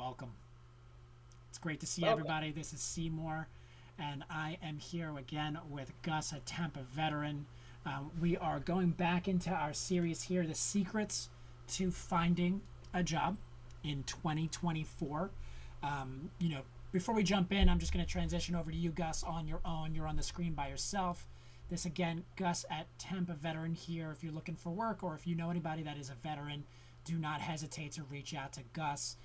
welcome. It's great to see Welcome. everybody. This is Seymour, and I am here again with Gus, a Tampa veteran. We are going back into our series here, The Secrets to Finding a Job in 2024. Before we jump in, I'm just going to transition over to you, Gus, on your own. You're on the screen by yourself. This again, Gus at Tampa Veteran here. If you're looking for work or if you know anybody that is a veteran, do not hesitate to reach out to Gus.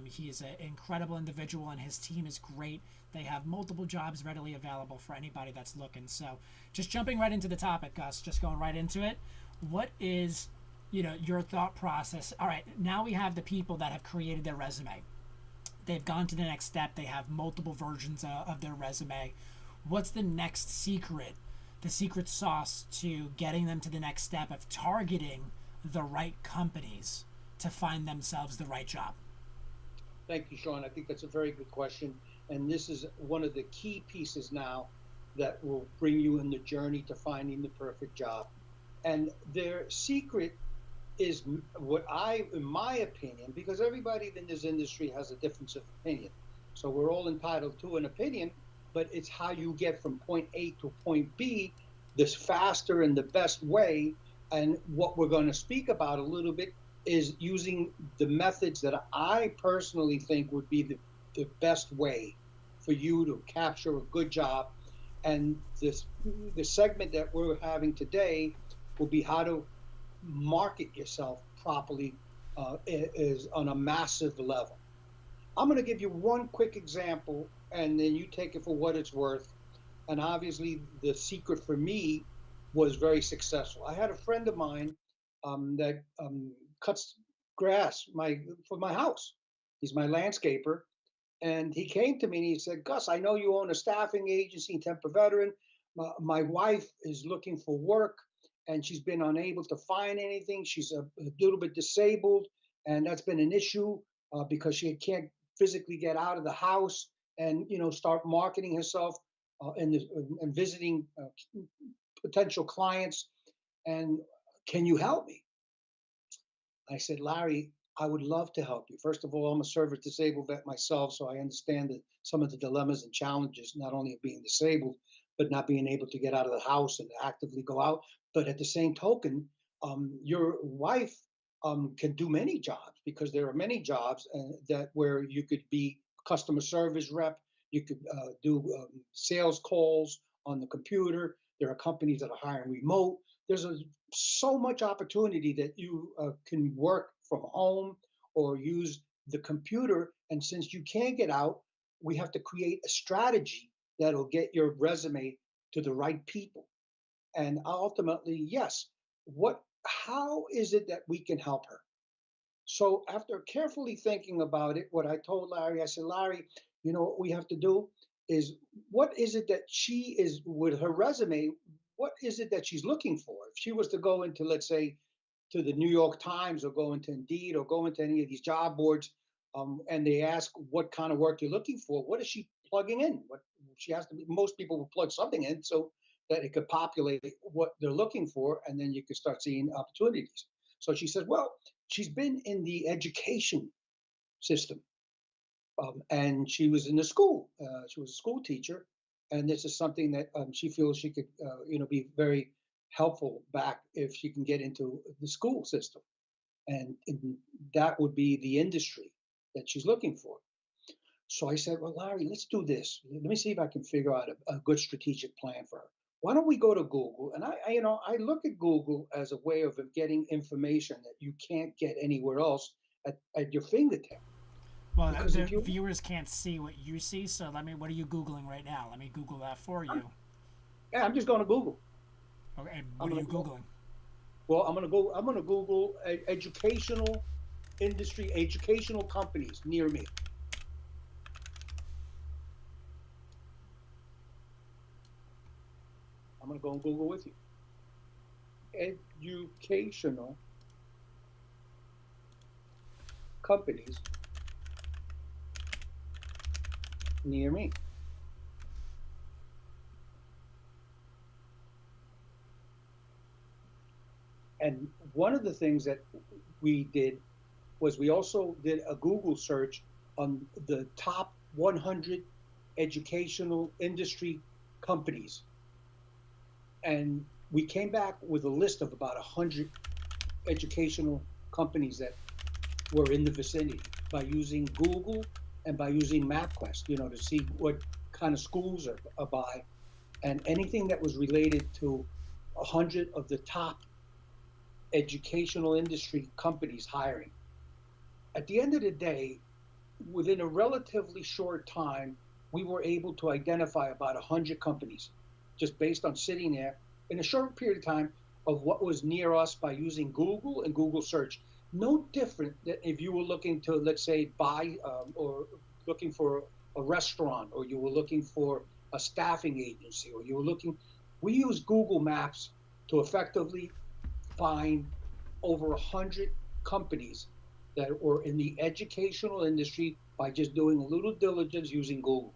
He is an incredible individual and his team is great. They have multiple jobs readily available for anybody that's looking. So just jumping right into the topic, Gus, just going right into it. What is, your thought process? All right, now we have the people that have created their resume. They've gone to the next step. They have multiple versions of their resume. What's the next secret, the secret sauce to getting them to the next step of targeting the right companies to find themselves the right job? Thank you, Sean. I think that's a very good question. And this is one of the key pieces now that will bring you in the journey to finding the perfect job. And their secret is what in my opinion, because everybody in this industry has a difference of opinion. So we're all entitled to an opinion, but it's how you get from point A to point B this faster and the best way. And what we're going to speak about a little bit is using the methods that I personally think would be the best way for you to capture a good job. And the segment that we're having today will be how to market yourself properly is on a massive level. I'm going to give you one quick example, and then you take it for what it's worth. And obviously, the secret for me was very successful. I had a friend of mine that cuts grass for my house. He's my landscaper, and he came to me and he said, "Gus, I know you own a staffing agency, Temper Veteran. My wife is looking for work, and she's been unable to find anything. She's a little bit disabled, and that's been an issue because she can't physically get out of the house and start marketing herself and visiting potential clients. And can you help me?" I said, "Larry, I would love to help you. First of all, I'm a service disabled vet myself, so I understand some of the dilemmas and challenges, not only of being disabled, but not being able to get out of the house and actively go out. But at the same token, your wife can do many jobs because there are many jobs that where you could be customer service rep, you could do sales calls on the computer. There are companies that are hiring remote. There's so much opportunity that you can work from home or use the computer. And since you can't get out, we have to create a strategy that'll get your resume to the right people. And ultimately, yes, how is it that we can help her? So after carefully thinking about it, what I told Larry, I said, "Larry, what we have to do is what is it that she is with her resume? What is it that she's looking for? If she was to go into, let's say, to the New York Times or go into Indeed or go into any of these job boards, and they ask what kind of work you're looking for, what is she plugging in? What she has to be, most people will plug something in so that it could populate what they're looking for, and then you could start seeing opportunities." So she says, "Well, she's been in the education system, and she was in the school. She was a school teacher, and this is something that she feels she could, be very helpful back if she can get into the school system, and that would be the industry that she's looking for." So I said, "Well, Larry, let's do this. Let me see if I can figure out a good strategic plan for her. Why don't we go to Google?" And I look at Google as a way of getting information that you can't get anywhere else at your fingertip. Well, Because the if you, viewers can't see what you see, so what are you Googling right now? Let me Google that for I'm, you. yeah, I'm just going to Google. Okay, I'm what are going you to go. Googling? Well, I'm going to go. I'm going to Google educational industry, educational companies near me. I'm going to go and Google with you. Educational companies near me. And one of the things that we did was we also did a Google search on the top 100 educational industry companies. And we came back with a list of about 100 educational companies that were in the vicinity by using Google and by using MapQuest, to see what kind of schools are by, and anything that was related to 100 of the top educational industry companies hiring. At the end of the day, within a relatively short time, we were able to identify about 100 companies just based on sitting there in a short period of time of what was near us by using Google and Google search. No different than if you were looking to, let's say, buy or looking for a restaurant, or you were looking for a staffing agency, or you were looking. We use Google Maps to effectively find over 100 companies that were in the educational industry by just doing a little diligence using Google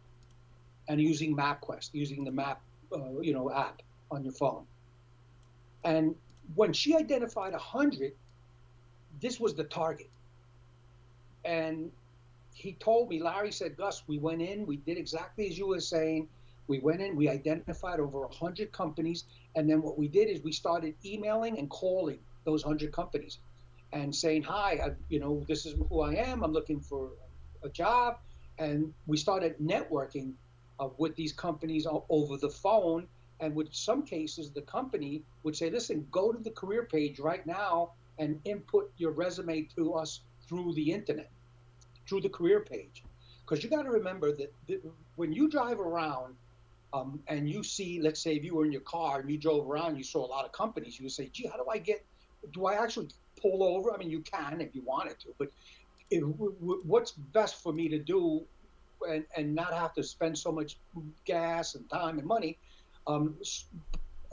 and using MapQuest, using the map, app on your phone. And when she identified 100, this was the target. And he told me, Larry said, Gus, we went in, we did exactly as you were saying. We went in, we identified over 100 companies. And then what we did is we started emailing and calling those 100 companies and saying, hi, this is who I am. I'm looking for a job. And we started networking with these companies over the phone. And with some cases, the company would say, listen, go to the career page right now and input your resume to us through the internet, through the career page. Because you got to remember that when you drive around and you see, let's say if you were in your car and you drove around, you saw a lot of companies, you would say, gee, how do I actually pull over? I mean, you can if you wanted to, but what's best for me to do and not have to spend so much gas and time and money,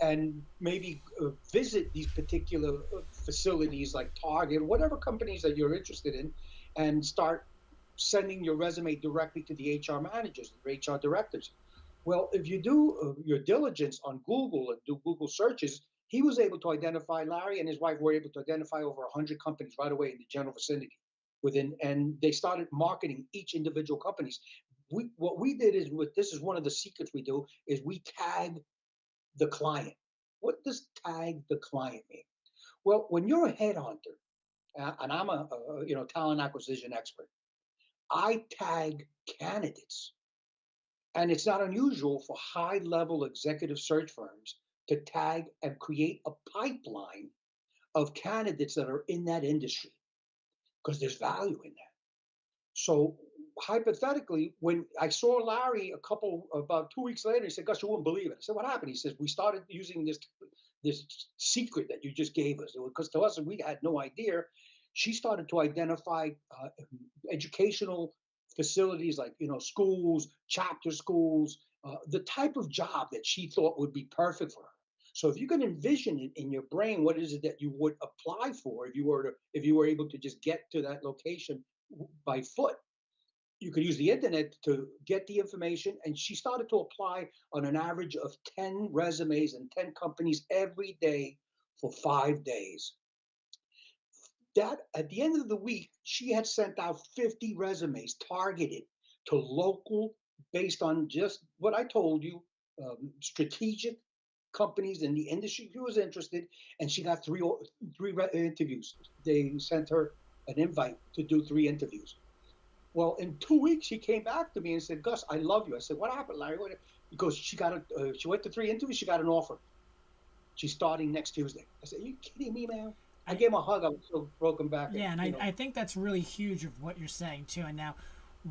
and maybe visit these particular facilities like Target, whatever companies that you're interested in, and start sending your resume directly to the HR managers, the HR directors. Well, if you do your diligence on Google and do Google searches, he was able to identify, Larry and his wife were able to identify over 100 companies right away in the general vicinity and they started marketing each individual companies. What we did is, this is one of the secrets we do, is we tag the client. What does tag the client mean? Well, when you're a headhunter, and I'm a talent acquisition expert, I tag candidates. And it's not unusual for high-level executive search firms to tag and create a pipeline of candidates that are in that industry because there's value in that. So hypothetically, when I saw Larry about 2 weeks later, he said, Gus, you wouldn't believe it. I said, what happened? He says, we started using this secret that you just gave us, because to us, we had no idea. She started to identify educational facilities like, schools, chapter schools, the type of job that she thought would be perfect for her. So if you can envision it in your brain, what is it that you would apply for if you were able to just get to that location by foot? You could use the internet to get the information. And she started to apply on an average of 10 resumes and 10 companies every day for 5 days. That at the end of the week, she had sent out 50 resumes targeted to local, based on just what I told you, strategic companies in the industry she was interested, and she got three interviews. They sent her an invite to do 3 interviews. Well, in 2 weeks, she came back to me and said, Gus, I love you. I said, what happened, Larry? Because she went to 3 interviews, she got an offer. She's starting next Tuesday. I said, are you kidding me, man? I gave him a hug. I was so broken back. Yeah, and I think that's really huge of what you're saying, too. And now,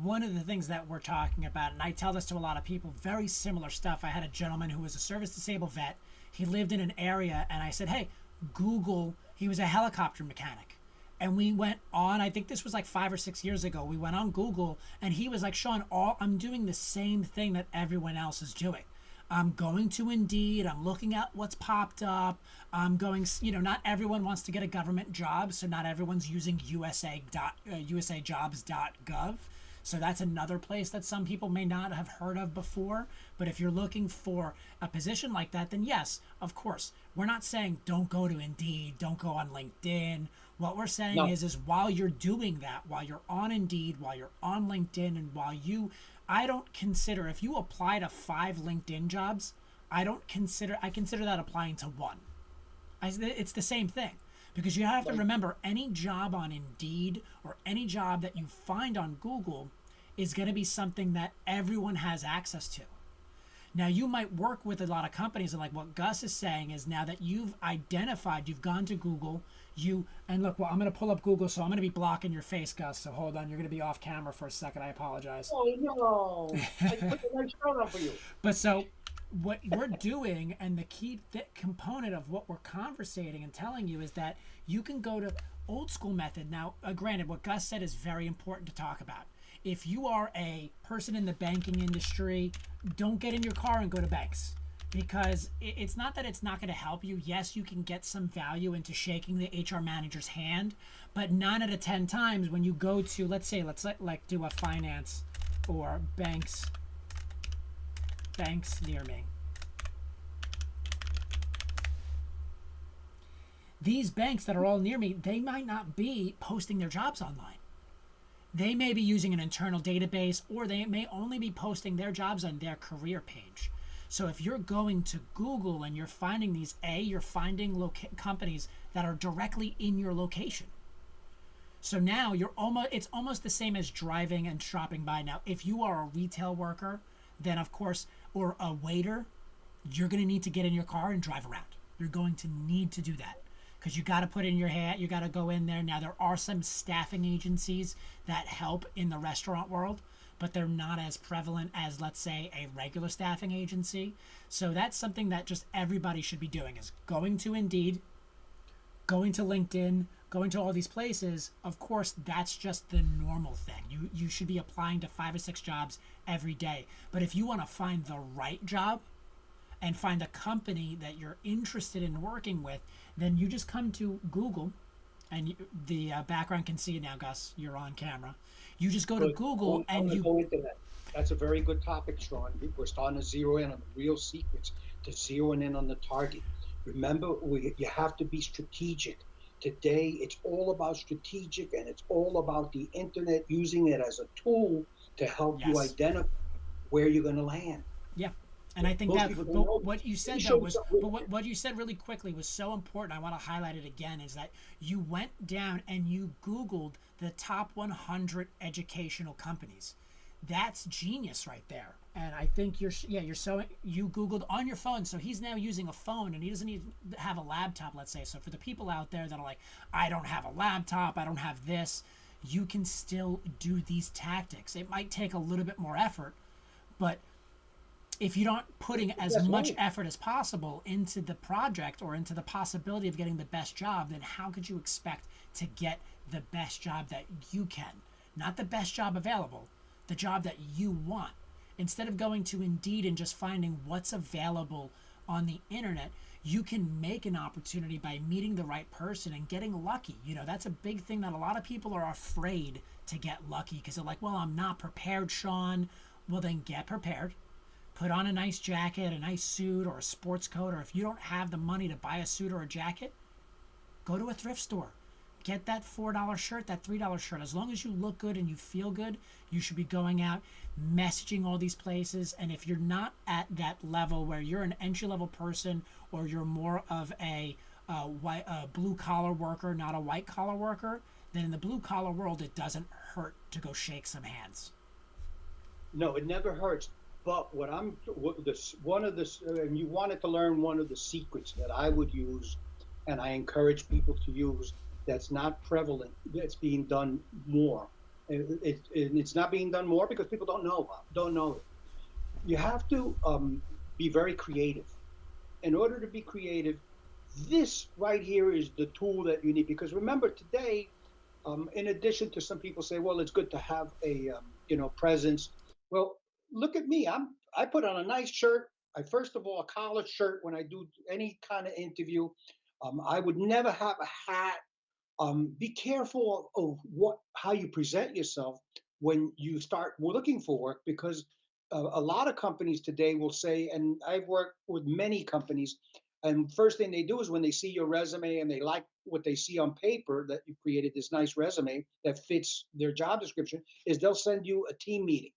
one of the things that we're talking about, and I tell this to a lot of people, very similar stuff. I had a gentleman who was a service-disabled vet. He lived in an area, and I said, hey, Google, he was a helicopter mechanic. And we went on, I think this was like 5 or 6 years ago, we went on Google, and he was like, Sean, I'm doing the same thing that everyone else is doing. I'm going to Indeed, I'm looking at what's popped up, I'm going, not everyone wants to get a government job, so not everyone's using usajobs.gov. So that's another place that some people may not have heard of before. But if you're looking for a position like that, then yes, of course. We're not saying don't go to Indeed, don't go on LinkedIn. What we're saying No, is while you're doing that, while you're on Indeed, while you're on LinkedIn, and I don't consider, if you apply to 5 LinkedIn jobs, I consider that applying to one. It's the same thing, because you have to right. remember any job on Indeed or any job that you find on Google is going to be something that everyone has access to. Now, you might work with a lot of companies, and like what Gus is saying is, now that you've identified, you've gone to Google, and look, well, I'm going to pull up Google, so I'm going to be blocking your face, Gus. So hold on, you're going to be off camera for a second. I apologize. Oh no! I put a nice shirt on for you. But so what we're doing, and the key component of what we're conversating and telling you, is that you can go to old school method. Now, granted, what Gus said is very important to talk about. If you are a person in the banking industry, don't get in your car and go to banks, because it's not that it's not going to help you. Yes, you can get some value into shaking the HR manager's hand, but 9 out of 10 times when you go to, let's say, like do a finance or banks near me. These banks that are all near me, they might not be posting their jobs online. They may be using an internal database, or they may only be posting their jobs on their career page. So if you're going to Google and you're finding you're finding companies that are directly in your location. So now it's almost the same as driving and shopping by. Now, if you are a retail worker, then of course, or a waiter, you're going to need to get in your car and drive around. You're going to need to do that, because you got to put in your hat, you got to go in there. Now, there are some staffing agencies that help in the restaurant world, but they're not as prevalent as, let's say, a regular staffing agency. So that's something that just everybody should be doing, is going to Indeed, going to LinkedIn, going to all these places. Of course, that's just the normal thing. You should be applying to 5 or 6 jobs every day. But if you want to find the right job and find a company that you're interested in working with, then you just come to Google, and the background can see it now, Gus. You're on camera. You just go to Good. Google I and want to you. go into that. That's a very good topic, Sean. We're starting to zero in on the real secrets, to zeroing in on the target. Remember, you have to be strategic. Today, it's all about strategic, and it's all about the internet, using it as a tool to help you Yes. identify where you're going to land. Yeah. And I think Most that, people don't but know what this. you Let me said though show you was, something but real quick. what you said really quickly was so important. I want to highlight it again, is that you went down and you Googled the top 100 educational companies. That's genius right there. And I think you Googled on your phone. So he's now using a phone, and he doesn't need to have a laptop, let's say. So for the people out there that are like, I don't have a laptop, I don't have this, you can still do these tactics. It might take a little bit more effort, but if you're not putting as That's much right. effort as possible into the project or into the possibility of getting the best job, then how could you expect to get the best job that you can? Not the best job available, the job that you want. Instead of going to Indeed and just finding what's available on the internet, you can make an opportunity by meeting the right person and getting lucky. That's a big thing that a lot of people are afraid to get lucky, because they're like, well, I'm not prepared, Sean. Well, then get prepared. Put on a nice jacket, a nice suit, or a sports coat. Or if you don't have the money to buy a suit or a jacket, go to a thrift store. Get that $4 shirt, that $3 shirt. As long as you look good and you feel good, you should be going out, messaging all these places. And if you're not at that level where you're an entry level person, or you're more of a blue collar worker, not a white collar worker, then in the blue collar world, it doesn't hurt to go shake some hands. No, it never hurts. But what this one of this, and you wanted to learn one of the secrets that I would use, and I encourage people to use. That's not prevalent. That's being done more. It's not being done more because people don't know it. You have to be very creative. In order to be creative, this right here is the tool that you need. Because remember, today, in addition to, some people say, well, it's good to have a presence. Well, look at me. I put on a nice shirt. I first of all, a collared shirt when I do any kind of interview. I would never have a hat. Be careful of how you present yourself when you start looking for work, because a lot of companies today will say, and I've worked with many companies, And first thing they do is when they see your resume and they like what they see on paper that you created this nice resume that fits their job description, is they'll send you a team meeting.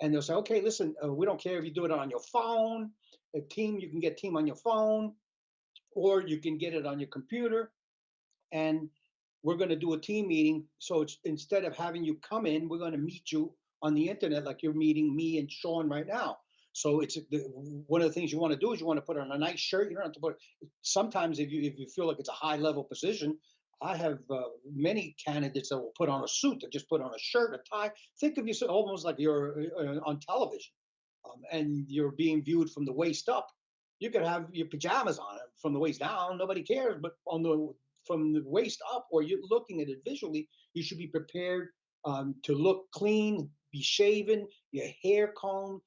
And they'll say, okay, listen, we don't care if you do it on your phone. A team, you can get team on your phone, or you can get it on your computer. And we're going to do a team meeting. So it's, instead of having you come in, we're going to meet you on the internet like you're meeting me and Sean right now. So it's one of the things you want to do is you want to put on a nice shirt. You don't have to put. Sometimes if you feel like it's a high level position, I have many candidates that will put on a suit. That just put on a shirt, a tie. Think of yourself almost like you're on television, and you're being viewed from the waist up. You could have your pajamas on from the waist down. Nobody cares. But on the from the waist up, or you're looking at it visually, you should be prepared to look clean, be shaven, your hair combed,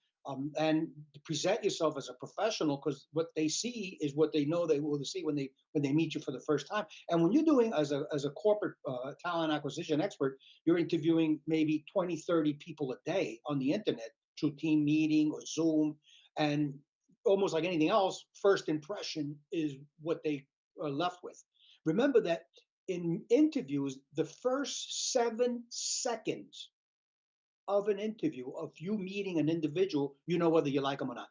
and present yourself as a professional, because what they see is what they know they will see when they meet you for the first time. And when you're doing as a corporate talent acquisition expert, you're interviewing maybe 20, 30 people a day on the internet through team meeting or Zoom. And almost like anything else, first impression is what they are left with. Remember that in interviews, the first 7 seconds of an interview, of you meeting an individual, you know whether you like them or not.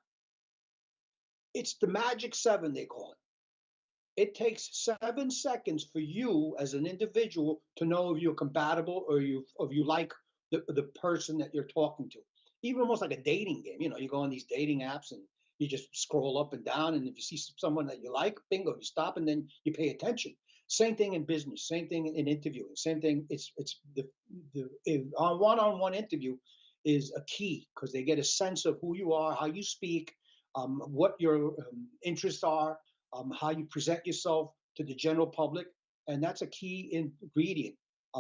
It's the magic seven, they call it. It takes 7 seconds for you as an individual to know if you're compatible, or if you like the person that you're talking to. Even almost like a dating game. You know, you go on these dating apps and you just scroll up and down, and if you see someone that you like, bingo, you stop and then you pay attention. Same thing in business, same thing in interviewing, same thing. It's on one-on-one interview is a key, because they get a sense of who you are, how you speak, what your interests are, how you present yourself to the general public, and that's a key ingredient.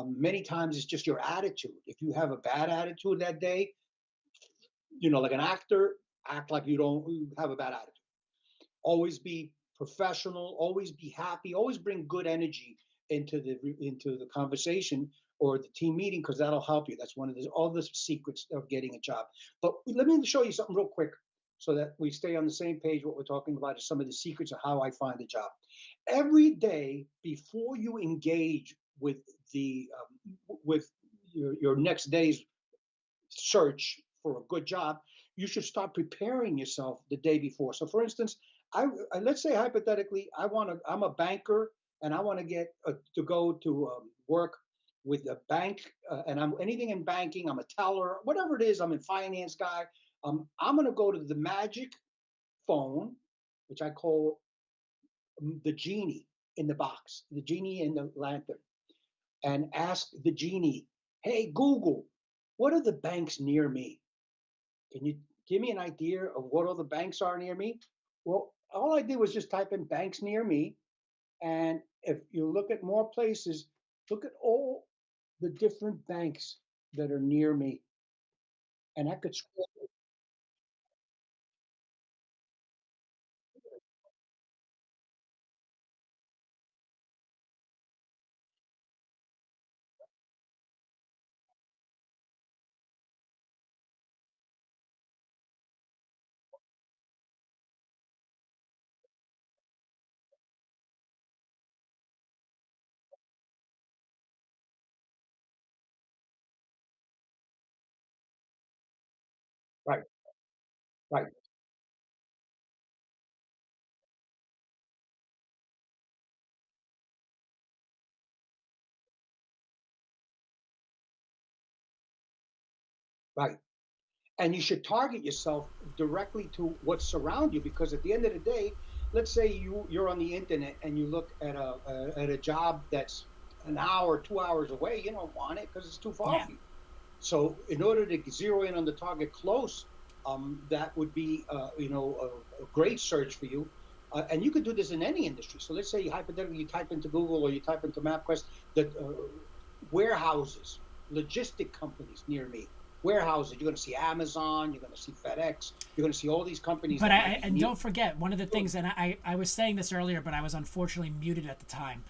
Many times it's just your attitude. If you have a bad attitude that day, like an actor, act like you don't have a bad attitude. Always be professional, always be happy, always bring good energy into the conversation or the team meeting, because that'll help you. That's one of all the secrets of getting a job. But let me show you something real quick so that we stay on the same page. What we're talking about is some of the secrets of how I find a job. Every day before you engage with your next day's search for a good job, you should start preparing yourself the day before. So, for instance, let's say hypothetically, I'm a banker and I want to get to go to work with a bank, and I'm anything in banking. I'm a teller, whatever it is. I'm a finance guy. I'm going to go to the magic phone, which I call the genie in the box, the genie in the lantern, and ask the genie, "Hey Google, what are the banks near me? Can you give me an idea of what all the banks are near me?" Well, all I did was just type in banks near me. And if you look at more places, look at all the different banks that are near me. And I could scroll. Right, right, right. And you should target yourself directly to what surround you, because at the end of the day, let's say you're on the internet and you look at a job that's an hour, 2 hours away. You don't want it because it's too far Yeah. from you. So in order to zero in on the target close, that would be a great search for you. And you could do this in any industry. So let's say hypothetically you type into Google or you type into MapQuest that warehouses, logistic companies near me. Warehouses, you're going to see Amazon, you're going to see FedEx, you're going to see all these companies But that might be and near. don't forget, one of the things, and I was saying this earlier, but I was unfortunately muted at the time,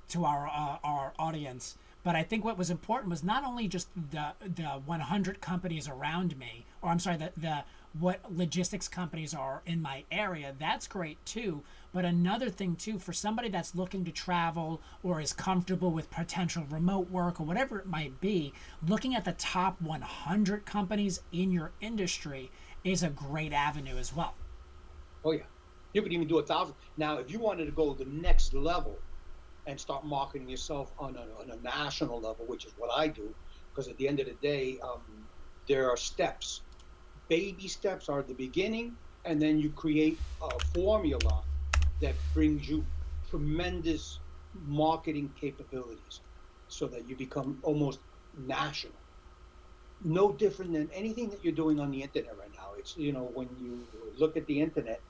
to our audience. But I think what was important was not only just the 100 companies around me, or I'm sorry, the what logistics companies are in my area, that's great too. But another thing too, for somebody that's looking to travel or is comfortable with potential remote work or whatever it might be, looking at the top 100 companies in your industry is a great avenue as well. Oh yeah, you could even do 1,000. Now, if you wanted to go the next level and start marketing yourself on a national level, which is what I do, because at the end of the day, there are steps. Baby steps are the beginning, and then you create a formula that brings you tremendous marketing capabilities so that you become almost national. No different than anything that you're doing on the internet right now. It's, when you look at the internet,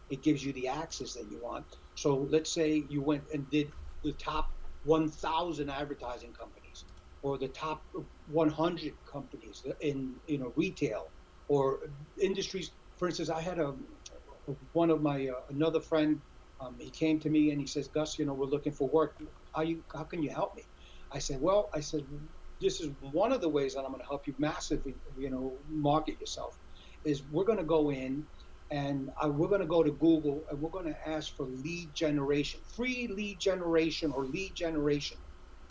it gives you the access that you want. So let's say you went and did the top 1,000 advertising companies or the top 100 companies in retail or industries. For instance, I had one of my another friend. He came to me and he says, "Gus, we're looking for work. How can you help me?" I said, "Well, this is one of the ways that I'm going to help you massively, market yourself. Is we're going to go in and we're going to go to Google and we're going to ask for lead generation, free lead generation or lead generation."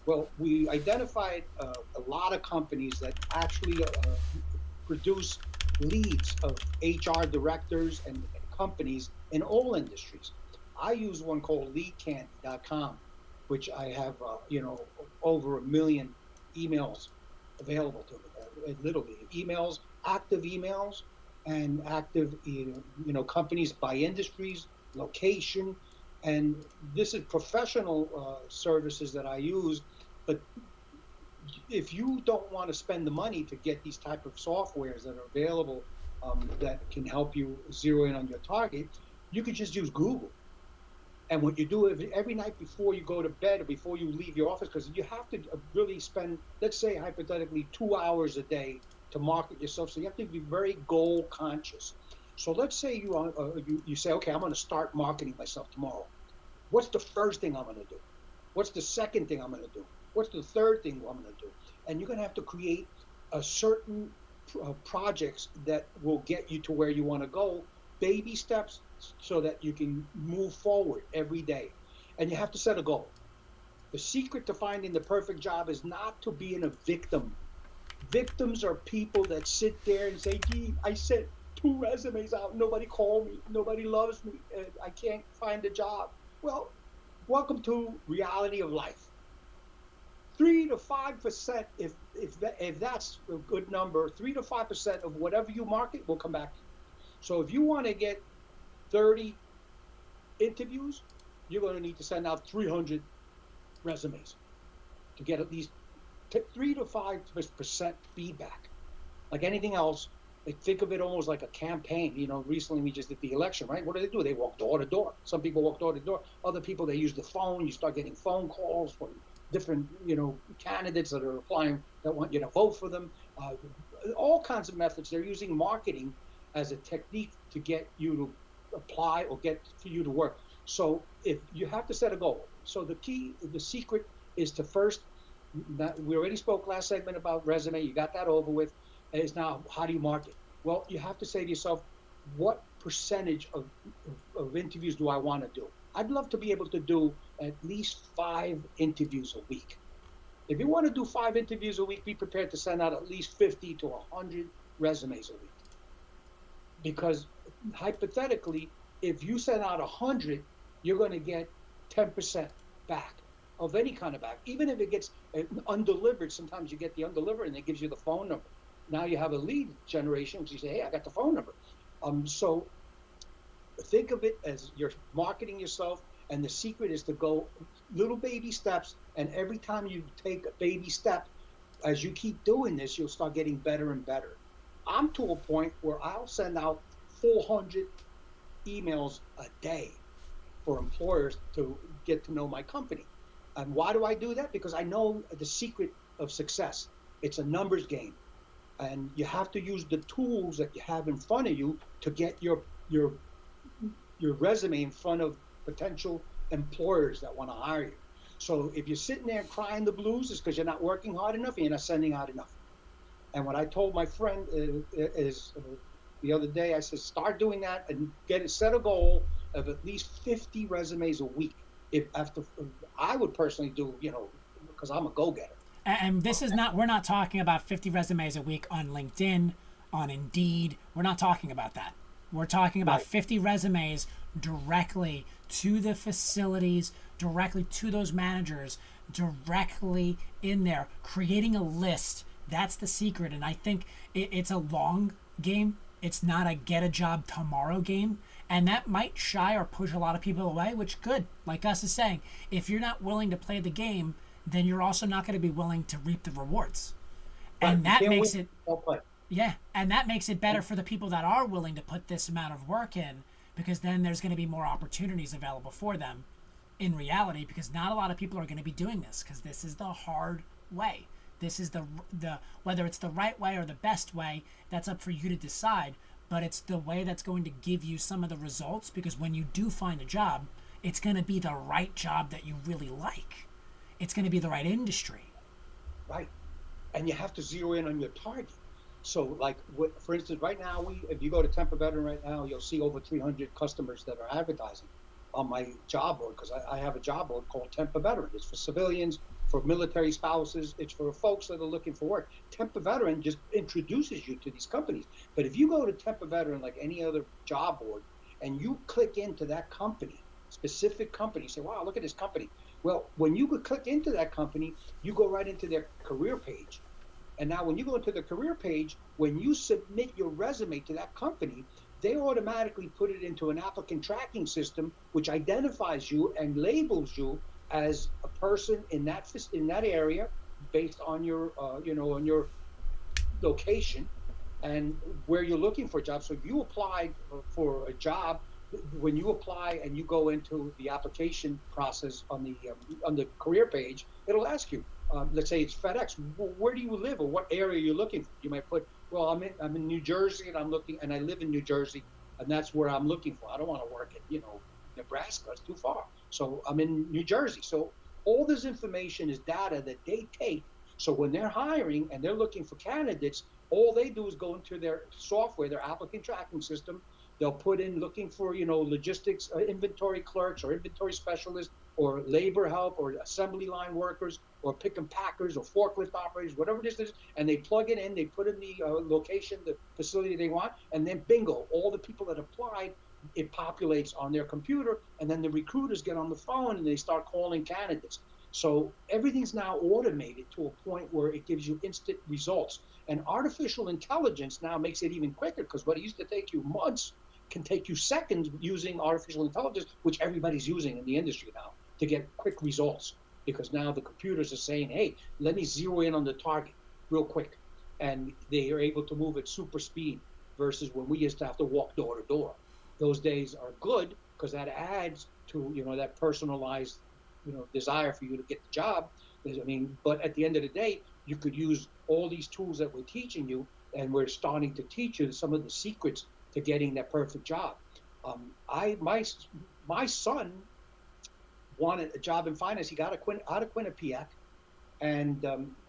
Well, we identified a lot of companies that actually produce leads of HR directors and companies in all industries. I use one called leadcandy.com, which I have, over 1 million emails available to me, literally emails, active emails, and active, companies by industries, location, and this is professional services that I use. But if you don't want to spend the money to get these type of softwares that are available that can help you zero in on your target, you could just use Google. And what you do every night before you go to bed or before you leave your office, because you have to really spend, let's say hypothetically, 2 hours a day to market yourself. So you have to be very goal conscious. So let's say you say, okay, I'm going to start marketing myself tomorrow. What's the first thing I'm going to do? What's the second thing I'm going to do? What's the third thing I'm going to do? And you're going to have to create a certain projects that will get you to where you want to go, baby steps, so that you can move forward every day. And you have to set a goal. The secret to finding the perfect job is not to be a victim. Victims are people that sit there and say, "Gee, I sent 2 resumes out, nobody called me, nobody loves me, I can't find a job." Well, welcome to reality of life. 3 to 5%, if that's a good number, 3 to 5% of whatever you market will come back. So if you want to get 30 interviews, you're going to need to send out 300 resumes to get at least 3 to 5% feedback. Like anything else, think of it almost like a campaign. Recently we just did the election, right? What do? They walk door to door. Some people walk door to door. Other people, they use the phone. You start getting phone calls from different, candidates that are applying that want you to vote for them. All kinds of methods. They're using marketing as a technique to get you to apply or get for you to work. So if you have to set a goal. So the secret is to first, we already spoke last segment about resume. You got that over with. Is now, how do you market? Well, you have to say to yourself, what percentage of interviews do I want to do? I'd love to be able to do at least 5 interviews a week. If you want to do 5 interviews a week, be prepared to send out at least 50 to 100 resumes a week. Because hypothetically, if you send out 100, you're going to get 10% back of any kind of back. Even if it gets undelivered, sometimes you get the undelivered and it gives you the phone number. Now you have a lead generation, which you say, "Hey, I got the phone number." So think of it as you're marketing yourself, and the secret is to go little baby steps. And every time you take a baby step, as you keep doing this, you'll start getting better and better. I'm to a point where I'll send out 400 emails a day for employers to get to know my company. And why do I do that? Because I know the secret of success. It's a numbers game. And you have to use the tools that you have in front of you to get your resume in front of potential employers that want to hire you. So if you're sitting there crying the blues, it's because you're not working hard enough and you're not sending out enough. And what I told my friend is, the other day. I said, start doing that and set a goal of at least 50 resumes a week. If after, I would personally do, because I'm a go-getter. And this is not, we're not talking about 50 resumes a week on LinkedIn, on Indeed. We're not talking about that. We're talking about Right. 50 resumes directly to the facilities, directly to those managers, directly in there, creating a list. That's the secret. And I think it's a long game. It's not a get a job tomorrow game. And that might shy or push a lot of people away, which good. Like Gus is saying, if you're not willing to play the game, then you're also not going to be willing to reap the rewards. Right. And You that can't makes win, it, don't play. yeah, and that makes it better for the people that are willing to put this amount of work in, because then there's going to be more opportunities available for them in reality, because not a lot of people are going to be doing this, because this is the hard way. This is the whether it's the right way or the best way, that's up for you to decide, but it's the way that's going to give you some of the results, because when you do find a job, it's going to be the right job that you really like. It's going to be the right industry. Right. And you have to zero in on your target. So, like, for instance, right now, if you go to Temple Veteran right now, you'll see over 300 customers that are advertising on my job board, because I have a job board called Temple Veteran. It's for civilians, for military spouses, it's for folks that are looking for work. Temple Veteran just introduces you to these companies. But if you go to Temple Veteran, like any other job board, and you click into that company, specific company, say, wow, look at this company. Well, when you could click into that company, you go right into their career page. And now when you go into the career page, when you submit your resume to that company, they automatically put it into an applicant tracking system, which identifies you and labels you as a person in that area based on your, on your location and where you're looking for a job. So if you apply for a job, when you apply and you go into the application process on the career page, it'll ask you, let's say it's FedEx, where do you live or what area you're looking for? You might put, well, I'm in New Jersey and I live in New Jersey, and that's where I'm looking for. I don't want to work in Nebraska. It's too far. So I'm in New Jersey. So all this information is data that they take. So when they're hiring and they're looking for candidates, all they do is go into their software, their applicant tracking system. They'll put in looking for, logistics, inventory clerks or inventory specialists or labor help or assembly line workers or pick and packers or forklift operators, whatever this is, and they plug it in, they put in the location, the facility they want, and then bingo, all the people that applied, it populates on their computer, and then the recruiters get on the phone and they start calling candidates. So everything's now automated to a point where it gives you instant results. And artificial intelligence now makes it even quicker, because what it used to take you months can take you seconds using artificial intelligence, which everybody's using in the industry now to get quick results, because now the computers are saying, hey, let me zero in on the target real quick. And they are able to move at super speed versus when we used to have to walk door to door. Those days are good because that adds to, that personalized, desire for you to get the job. But at the end of the day, you could use all these tools that we're teaching you, and we're starting to teach you some of the secrets to getting that perfect job. My son wanted a job in finance. He got out of Quinnipiac, and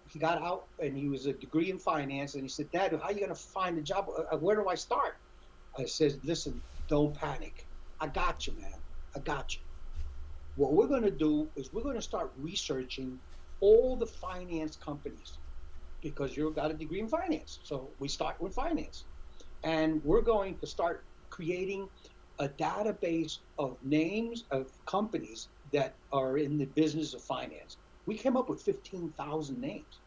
he got out, and he was a degree in finance. And he said, Dad, how are you going to find a job? Where do I start? I said, listen, don't panic. I got you, man. I got you. What we're going to do is we're going to start researching all the finance companies, because you've got a degree in finance. So we start with finance. And we're going to start creating a database of names of companies that are in the business of finance. We came up with 15,000 names.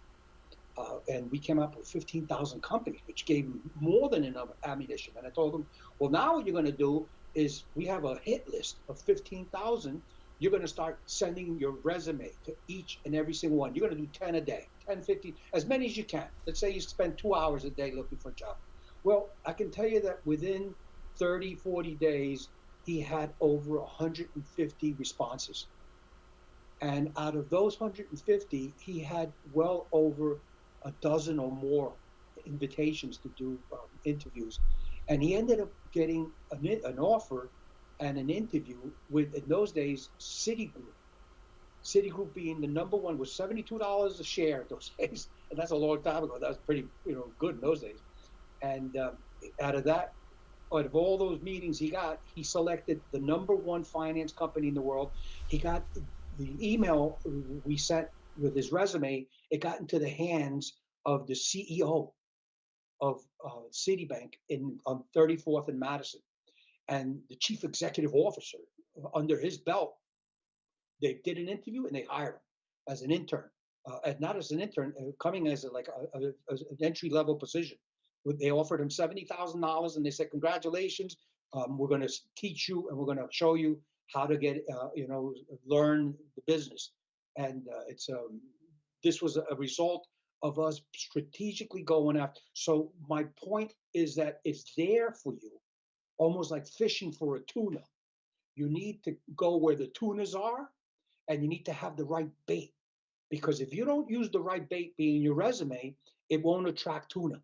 And we came up with 15,000 companies, which gave them more than enough ammunition. And I told them, well, now what you're going to do is we have a hit list of 15,000. You're going to start sending your resume to each and every single one. You're going to do 10 a day, 10, 15, as many as you can. Let's say you spend 2 hours a day looking for a job. Well, I can tell you that within 30, 40 days, he had over 150 responses. And out of those 150, he had well over a dozen or more invitations to do interviews. And he ended up getting an offer and an interview with, in those days, Citigroup. Citigroup being the number one was $72 a share those days. And that's a long time ago. That was pretty good in those days. And out of that, out of all those meetings he got, he selected the number one finance company in the world. He got the email we sent with his resume. It got into the hands of the CEO of Citibank in on 34th and Madison, and the chief executive officer under his belt. They did an interview and they hired him as an intern, and not as an intern, coming as as an entry level position. They offered him $70,000 and they said, "Congratulations, we're going to teach you and we're going to show you how to get, learn the business." And this was a result of us strategically going after. So my point is that it's there for you, almost like fishing for a tuna. You need to go where the tunas are, and you need to have the right bait. Because if you don't use the right bait being your resume, it won't attract tuna.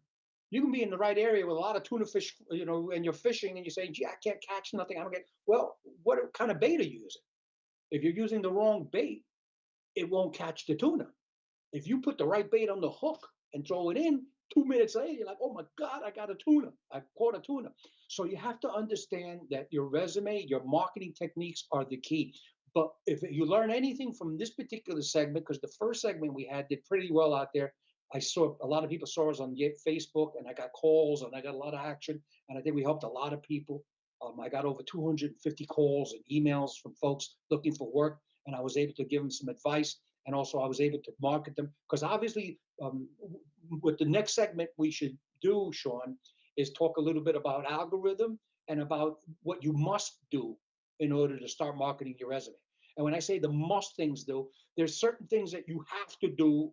You can be in the right area with a lot of tuna fish, and you're fishing and you say, "Gee, I can't catch nothing. I don't get." Well, what kind of bait are you using? If you're using the wrong bait, it won't catch the tuna. If you put the right bait on the hook and throw it in, 2 minutes later, you're like, "Oh my God, I got a tuna. I caught a tuna." So you have to understand that your resume, your marketing techniques are the key. But if you learn anything from this particular segment, because the first segment we had did pretty well out there, I saw a lot of people saw us on Facebook, and I got calls and I got a lot of action, and I think we helped a lot of people. I got over 250 calls and emails from folks looking for work, and I was able to give them some advice, and also I was able to market them because obviously, what the next segment we should do, Sean, is talk a little bit about algorithm and about what you must do in order to start marketing your resume. And when I say the must things do, there's certain things that you have to do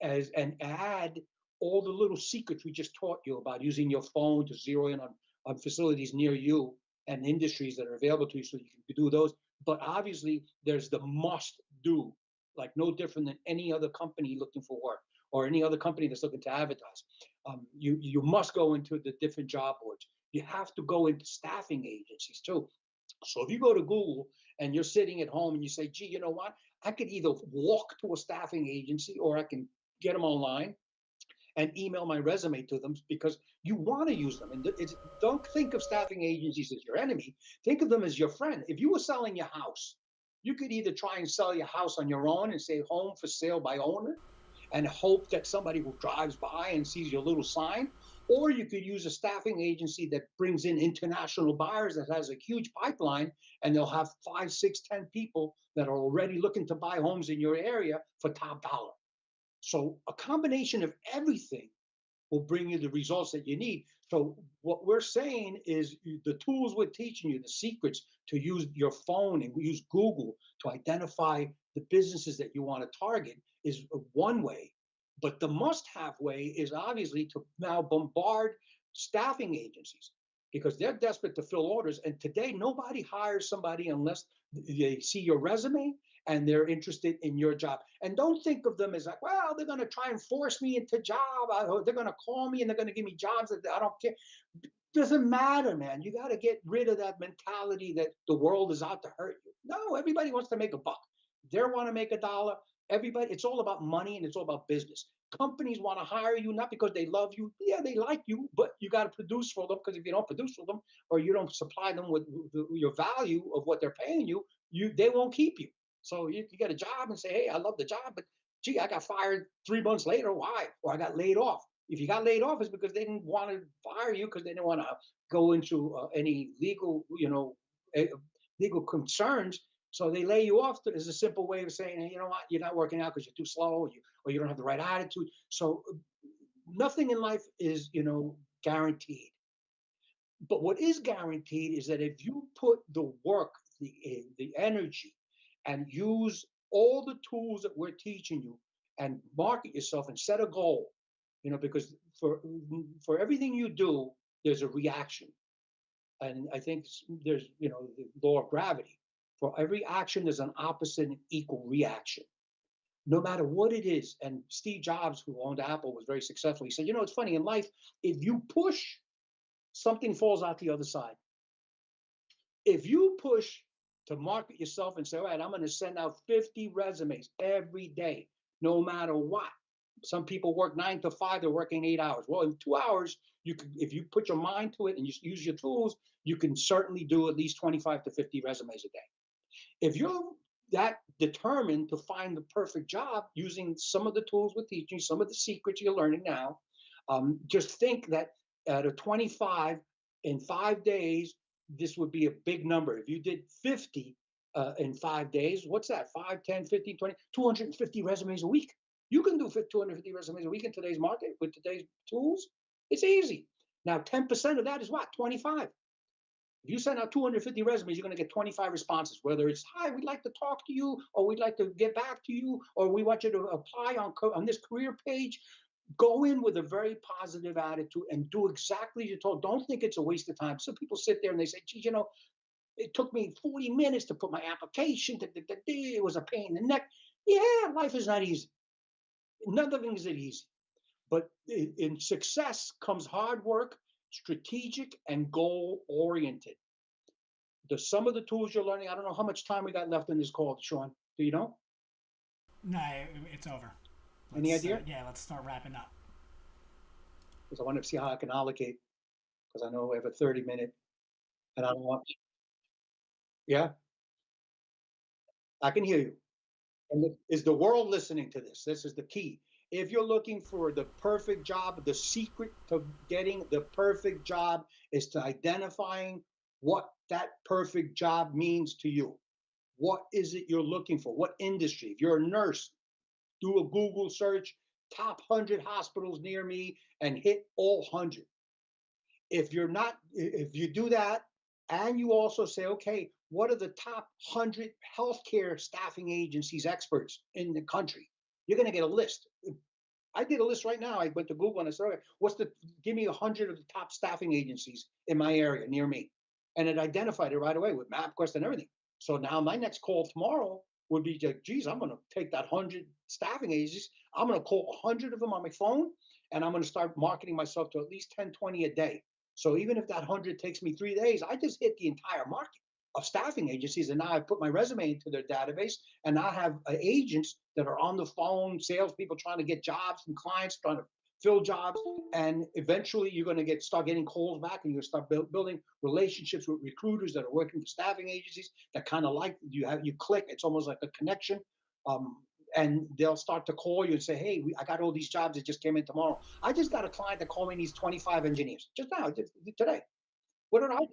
as and add all the little secrets we just taught you about using your phone to zero in on facilities near you and industries that are available to you so you can do those. But obviously, there's the must do, like no different than any other company looking for work or any other company that's looking to advertise. You must go into the different job boards. You have to go into staffing agencies too. So if you go to Google and you're sitting at home and you say, "Gee, you know what? I could either walk to a staffing agency or I can get them online and email my resume to them," because you want to use them. And don't think of staffing agencies as your enemy. Think of them as your friend. If you were selling your house, you could either try and sell your house on your own and say home for sale by owner and hope that somebody who drives by and sees your little sign, or you could use a staffing agency that brings in international buyers that has a huge pipeline, and they'll have 5, 6, 10 people that are already looking to buy homes in your area for top dollar. So a combination of everything will bring you the results that you need. So what we're saying is the tools we're teaching you, the secrets to use your phone and use Google to identify the businesses that you want to target is one way. But the must-have way is obviously to now bombard staffing agencies because they're desperate to fill orders. And today, nobody hires somebody unless they see your resume and they're interested in your job. And don't think of them as like, well, they're going to try and force me into job. They're going to call me and they're going to give me jobs that I don't care. Doesn't matter, man. You got to get rid of that mentality that the world is out to hurt you. No, everybody wants to make a buck. They want to make a dollar. Everybody, it's all about money and it's all about business. Companies want to hire you not because they love you. Yeah, they like you, but you got to produce for them because if you don't produce for them or you don't supply them with your value of what they're paying you, they won't keep you. So you get a job and say, "Hey, I love the job, but gee, I got fired 3 months later. Why? Or I got laid off." If you got laid off, it's because they didn't want to fire you because they didn't want to go into any legal, legal concerns. So they lay you off. There's a simple way of saying, "Hey, you know what? You're not working out because you're too slow, or you don't have the right attitude." So nothing in life is, guaranteed. But what is guaranteed is that if you put the work, the energy, and use all the tools that we're teaching you, and market yourself and set a goal, because for everything you do, there's a reaction, and I think there's the law of gravity. For every action, there's an opposite and equal reaction, no matter what it is. And Steve Jobs, who owned Apple, was very successful. He said, it's funny in life, if you push, something falls out the other side. If you push to market yourself and say, all right, I'm going to send out 50 resumes every day, no matter what, Some people work 9 to 5, they're working 8 hours. Well, in 2 hours, you can, if you put your mind to it and you use your tools, you can certainly do at least 25 to 50 resumes a day. If you're that determined to find the perfect job using some of the tools we're teaching, some of the secrets you're learning now, just think that at a 25 in 5 days, this would be a big number. If you did 50 in 5 days, what's that? 5, 10, 15, 20, 250 resumes a week. You can do 250 resumes a week in today's market with today's tools. It's easy. Now, 10% of that is what? 25. If you send out 250 resumes, you're going to get 25 responses, whether it's, hi, we'd like to talk to you, or we'd like to get back to you, or we want you to apply on this career page. Go in with a very positive attitude and do exactly as you're told. Don't think it's a waste of time. Some people sit there and they say, geez, it took me 40 minutes to put my application, it was a pain in the neck. Yeah, life is not easy. None of it is easy. But in success comes hard work, strategic, and goal oriented. Some of the tools you're learning, I don't know how much time we got left in this call, Sean. Do you know? No, it's over. Any idea? Yeah, let's start wrapping up. Because I want to see how I can allocate, because I know we have a 30-minute, and I don't want. Yeah, I can hear you. And is the world listening to this? This is the key. If you're looking for the perfect job, the secret to getting the perfect job is to identifying what that perfect job means to you. What is it you're looking for? What industry? If you're a nurse, do a Google search, top 100 hospitals near me, and hit all 100. If you do that, and you also say, okay, what are the top 100 healthcare staffing agencies experts in the country? You're going to get a list. I did a list right now. I went to Google and I said, okay, give me 100 of the top staffing agencies in my area near me. And it identified it right away with MapQuest and everything. So now my next call tomorrow would be, geez, I'm going to take that 100 staffing agencies. I'm going to call 100 of them on my phone, and I'm going to start marketing myself to at least 10, 20 a day. So even if that 100 takes me 3 days, I just hit the entire market of staffing agencies. And now I put my resume into their database, and I have agents that are on the phone, salespeople trying to get jobs from clients, trying to fill jobs. And eventually you're going to start getting calls back, and you're going to start building relationships with recruiters that are working for staffing agencies that kind of like you click. It's almost like a connection. And they'll start to call you and say, hey, I got all these jobs that just came in tomorrow. I just got a client that called me needs 25 engineers just now, just today. What did I do?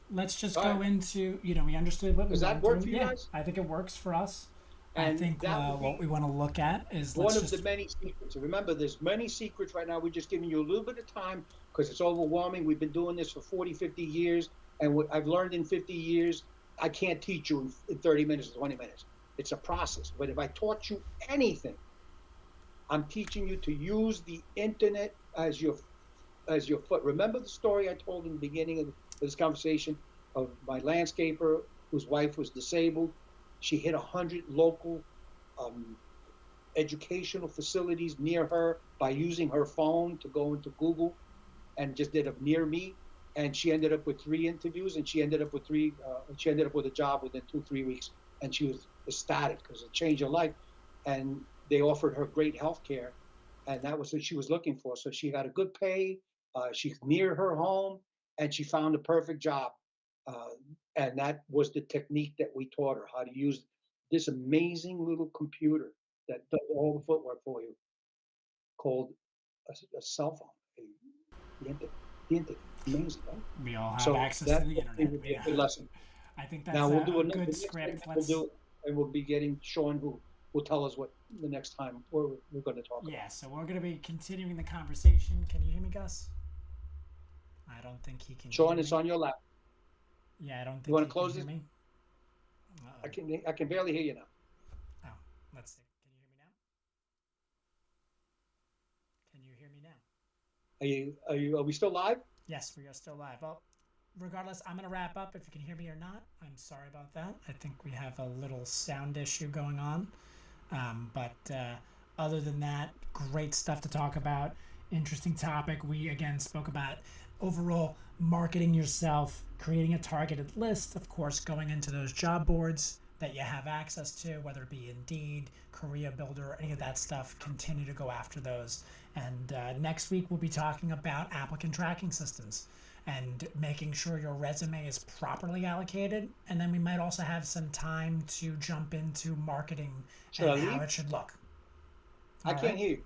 Let's just go into, we understood what we Does that went work through. for you Yeah, guys? I think it works for us. And I think that would what be we want to look at is one of the many secrets. And remember, there's many secrets right now. We're just giving you a little bit of time because it's overwhelming. We've been doing this for 40, 50 years. And what I've learned in 50 years, I can't teach you in 30 minutes or 20 minutes. It's a process. But if I taught you anything, I'm teaching you to use the internet as your foot. Remember the story I told in the beginning of this conversation of my landscaper whose wife was disabled. She hit 100 local educational facilities near her by using her phone to go into Google, and just did a near me. And she ended up with 3 interviews, and she ended up with a job within 2-3 weeks. And she was ecstatic because it changed her life. And they offered her great health care, and that was what she was looking for. So she got a good pay. She's near her home, and she found a perfect job. And that was the technique that we taught her, how to use this amazing little computer that does all the footwork for you, called a cell phone. The internet. Amazing, right? We all have access to the internet. Would be a good lesson. I think that's Now we'll a do good script. and we'll be getting Sean, who will tell us what the next time we're going to talk about. Yeah, so we're going to be continuing the conversation. Can you hear me, Gus? I don't think he can. Sean, it's on your lap. Yeah, I don't think you want to close this? Me? I can barely hear you now. Oh, let's see. Can you hear me now? Can you hear me now? Are we still live? Yes, we are still live. Well, regardless, I'm going to wrap up. If you can hear me or not, I'm sorry about that. I think we have a little sound issue going on. But other than that, great stuff to talk about. Interesting topic. We, again, spoke about overall marketing yourself, creating a targeted list, of course, going into those job boards, that you have access to, whether it be Indeed, Career Builder, any of that stuff. Continue to go after those. And next week we'll be talking about applicant tracking systems and making sure your resume is properly allocated. And then we might also have some time to jump into marketing Should I and how leave? it should look. I All can't right? hear you.